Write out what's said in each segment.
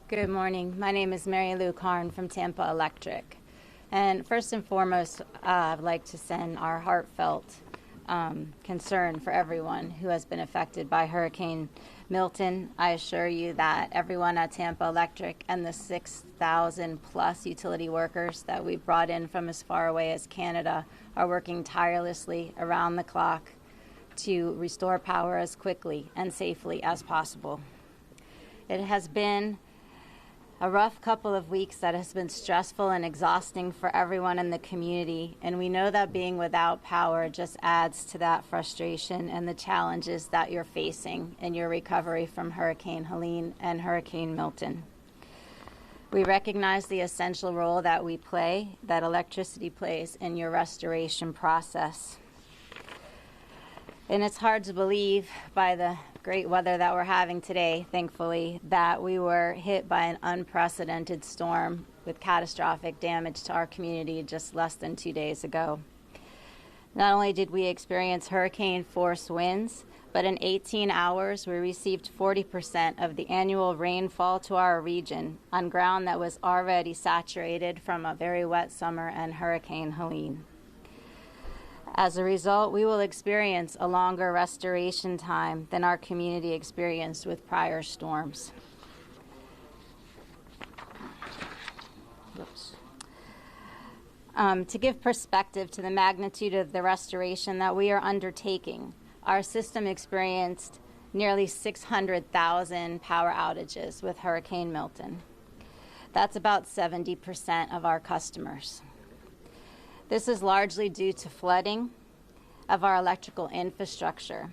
Good morning. My name is Mary Lou Carn from Tampa Electric. And first and foremost, I'd like to send our heartfelt concern for everyone who has been affected by Hurricane Milton. I assure you that everyone at Tampa Electric and the 6,000 plus utility workers that we brought in from as far away as Canada are working tirelessly around the clock to restore power as quickly and safely as possible. It has been a rough couple of weeks that has been stressful and exhausting for everyone in the community, and we know that being without power just adds to that frustration and the challenges that you're facing in your recovery from Hurricane Helene and Hurricane Milton. We recognize the essential role that electricity plays in your restoration process. And it's hard to believe, by the great weather that we're having today, thankfully, that we were hit by an unprecedented storm with catastrophic damage to our community just less than 2 days ago. Not only did we experience hurricane-force winds, but in 18 hours we received 40% of the annual rainfall to our region on ground that was already saturated from a very wet summer and Hurricane Helene. As a result, we will experience a longer restoration time than our community experienced with prior storms. To give perspective to the magnitude of the restoration that we are undertaking, our system experienced nearly 600,000 power outages with Hurricane Milton. That's about 70% of our customers. This is largely due to flooding of our electrical infrastructure,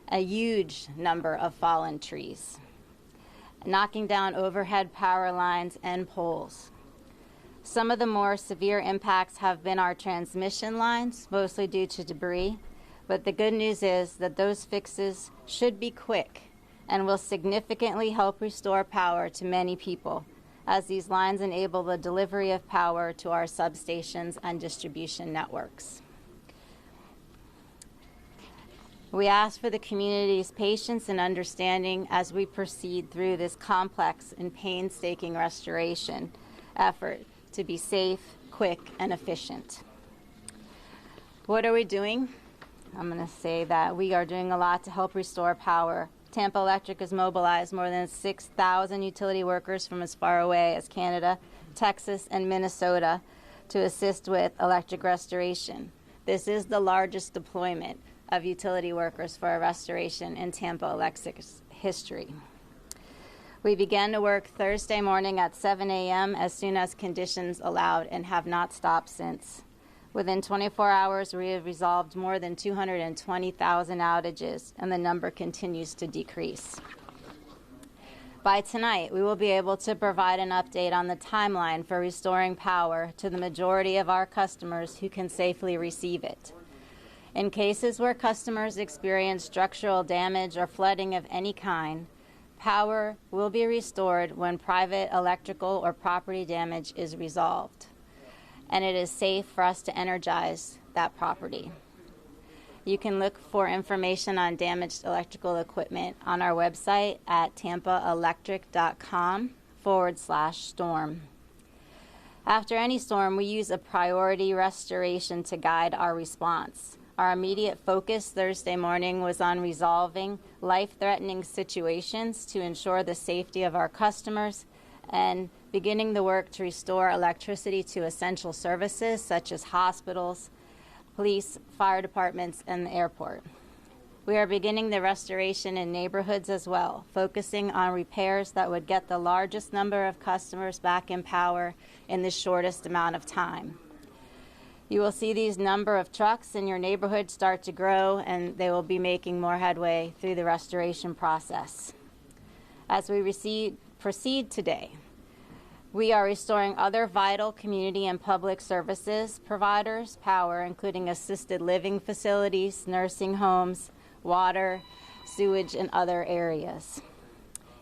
a huge number of fallen trees, knocking down overhead power lines and poles. Some of the more severe impacts have been our transmission lines, mostly due to debris, but the good news is that those fixes should be quick and will significantly help restore power to many people, as these lines enable the delivery of power to our substations and distribution networks. We ask for the community's patience and understanding as we proceed through this complex and painstaking restoration effort to be safe, quick, and efficient. What are we doing? I'm going to say that we are doing a lot to help restore power. Tampa Electric has mobilized more than 6,000 utility workers from as far away as Canada, Texas, and Minnesota to assist with electric restoration. This is the largest deployment of utility workers for a restoration in Tampa Electric's history. We began to work Thursday morning at 7 a.m. as soon as conditions allowed and have not stopped since. Within 24 hours, we have resolved more than 220,000 outages, and the number continues to decrease. By tonight, we will be able to provide an update on the timeline for restoring power to the majority of our customers who can safely receive it. In cases where customers experience structural damage or flooding of any kind, power will be restored when private electrical or property damage is resolved, and it is safe for us to energize that property. You can look for information on damaged electrical equipment on our website at tampaelectric.com/storm. After any storm, we use a priority restoration to guide our response. Our immediate focus Thursday morning was on resolving life-threatening situations to ensure the safety of our customers and beginning the work to restore electricity to essential services such as hospitals, police, fire departments, and the airport. We are beginning the restoration in neighborhoods as well, focusing on repairs that would get the largest number of customers back in power in the shortest amount of time. You will see these number of trucks in your neighborhood start to grow, and they will be making more headway through the restoration process. As we proceed today, we are restoring other vital community and public services providers power, including assisted living facilities, nursing homes, water, sewage, and other areas.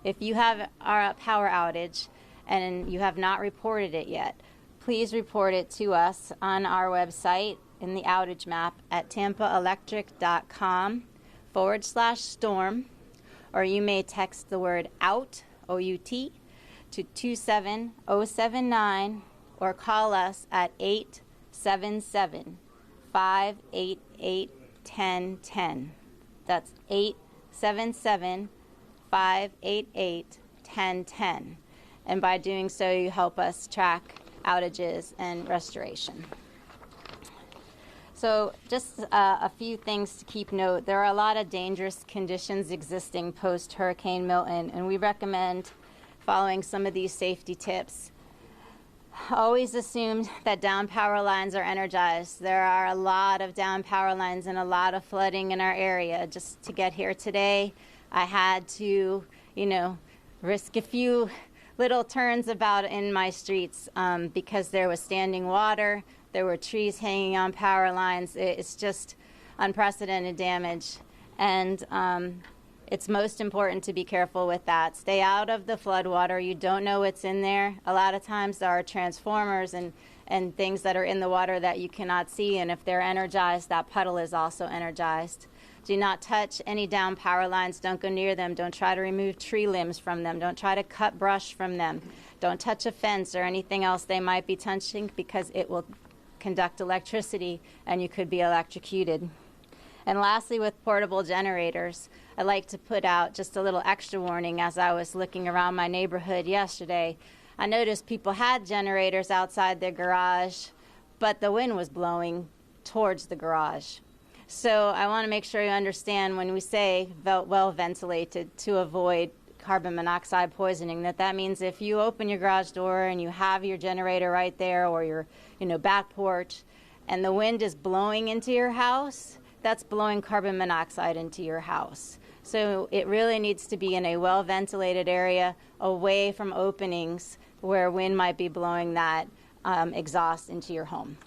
If you have a power outage and you have not reported it yet, please report it to us on our website in the outage map at tampaelectric.com/storm, or you may text the word OUT, O-U-T, to 27079 or call us at 877-588-1010. That's 877-588-1010. And by doing so, you help us track outages and restoration. So just a few things to keep note. There are a lot of dangerous conditions existing post-Hurricane Milton, and we recommend following some of these safety tips. Always assume that down power lines are energized. There are a lot of down power lines and a lot of flooding in our area. Just to get here today, I had to, risk a few little turns about in my streets because there was standing water, there were trees hanging on power lines. It's just unprecedented damage. And it's most important to be careful with that. Stay out of the flood water. You don't know what's in there. A lot of times there are transformers and things that are in the water that you cannot see, and if they're energized, that puddle is also energized. Do not touch any down power lines. Don't go near them. Don't try to remove tree limbs from them. Don't try to cut brush from them. Don't touch a fence or anything else they might be touching, because it will conduct electricity and you could be electrocuted. And lastly, with portable generators, I'd like to put out just a little extra warning. As I was looking around my neighborhood yesterday, I noticed people had generators outside their garage, but the wind was blowing towards the garage. So I want to make sure you understand when we say well ventilated to avoid carbon monoxide poisoning, that means if you open your garage door and you have your generator right there, or your back porch, and the wind is blowing into your house, that's blowing carbon monoxide into your house. So it really needs to be in a well ventilated area, away from openings where wind might be blowing that exhaust into your home.